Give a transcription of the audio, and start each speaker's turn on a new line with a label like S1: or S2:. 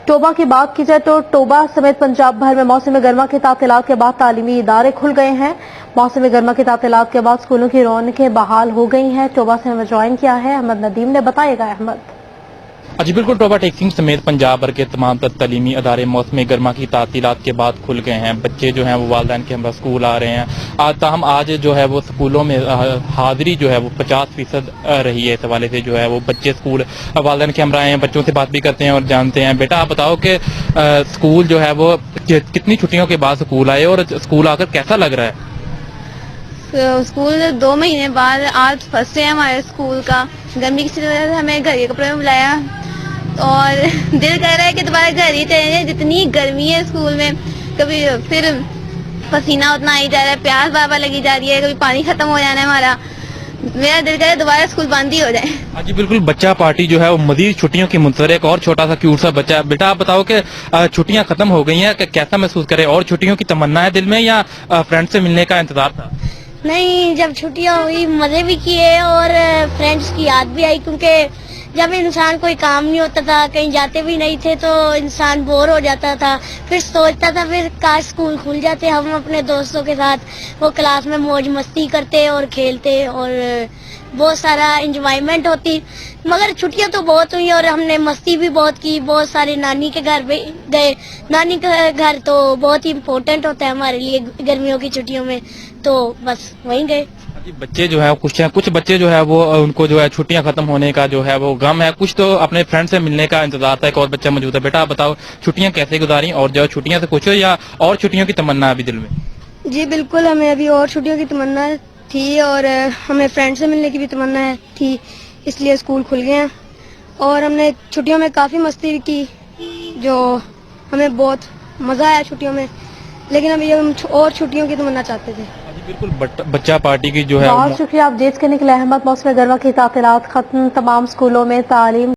S1: Toba की बात की जाए तो टोबा समेत पंजाब भर में मौसम गर्मा की तातीलात के बाद तालीमी इदारे खुल गए हैं। मौसम गर्मा की तातीलात के बाद स्कूलों की रौनकें बहाल हो गई हैं। टोबा से हमें ज्वाइन किया है अहमद नदीम ने, बताएगा अहमद।
S2: जी बिल्कुल, टोबा टेक्सिंग समेत पंजाब भर के तमाम तालीमी अदारे मौसम गर्मा की तातीलात के बाद खुल गए हैं। बच्चे जो हैं वो वालिदैन के हमरा स्कूल आ रहे हैं। ताहम आज जो है वो स्कूलों में हाजिरी जो है वो 50% रही है। इस हवाले से जो है वो बच्चे स्कूल वालिदैन के हमरा आए हैं। बच्चों से बात भी करते हैं और जानते हैं। बेटा आप बताओ कि स्कूल जो है वो कितनी छुट्टियों के बाद स्कूल आए और स्कूल आकर कैसा लग रहा है?
S3: स्कूल 2 महीने बाद आज फर्स्ट डे है हमारे स्कूल का। गर्मी की वजह से हमें घर के कपड़े में बुलाया और दिल कर रहा है कि दोबारा घर ही चले जाए। जितनी गर्मी है स्कूल में, कभी फिर पसीना उतना आई जा रहा है, प्यास बार बार लगी जा रही है, कभी पानी खत्म हो जाना है हमारा। मेरा दिल करे दोबारा स्कूल बंद ही हो जाए।
S2: जी बिल्कुल, बच्चा पार्टी जो है वो मजीद छुट्टियों की मुंतजर। एक और छोटा सा क्यूट सा बच्चा। बेटा आप बताओ कि छुट्टियां खत्म हो गई हैं, कैसा महसूस करे? और छुट्टियों की तमन्ना है दिल में या फ्रेंड से मिलने का इंतजार था?
S4: नहीं, जब छुट्टियां हुई मजे भी किए और फ्रेंड्स की याद भी आई, क्योंकि जब इंसान कोई काम नहीं होता था, कहीं जाते भी नहीं थे, तो इंसान बोर हो जाता था। फिर सोचता था फिर काश स्कूल खुल जाते, हम अपने दोस्तों के साथ वो क्लास में मौज मस्ती करते और खेलते और बहुत सारा एंजॉयमेंट होती। मगर छुट्टियां तो बहुत हुई और हमने मस्ती भी बहुत की। बहुत सारे नानी के घर भी गए। नानी का घर तो बहुत ही इम्पोर्टेंट होता है हमारे लिए गर्मियों की छुट्टियों में, तो बस वहीं गए।
S2: बच्चे जो है कुछ बच्चे जो है वो उनको जो है छुट्टियां खत्म होने का जो है वो गम है, कुछ तो अपने फ्रेंड से मिलने का इंतजार था। एक और बच्चा मौजूद है। बेटा आप बताओ छुट्टियां कैसे गुजारी और जो छुट्टियां से कुछ या और छुट्टियों की तमन्ना अभी दिल में?
S4: जी बिल्कुल, हमें अभी और छुट्टियों की तमन्ना थी और हमें फ्रेंड से मिलने की भी तमन्ना थी, इसलिए स्कूल खुल गए हैं। और हमने छुट्टियों में काफ़ी मस्ती भी की, जो हमें बहुत मज़ा आया छुट्टियों में। लेकिन अभी हम और छुट्टियों की तमन्ना चाहते थे।
S2: बिल्कुल, बच्चा पार्टी की जो है
S1: बहुत शुक्रिया अपडेट करने के लिए अहमद। मौसम गर्मा की तातीलात खत्म, तमाम स्कूलों में तालीम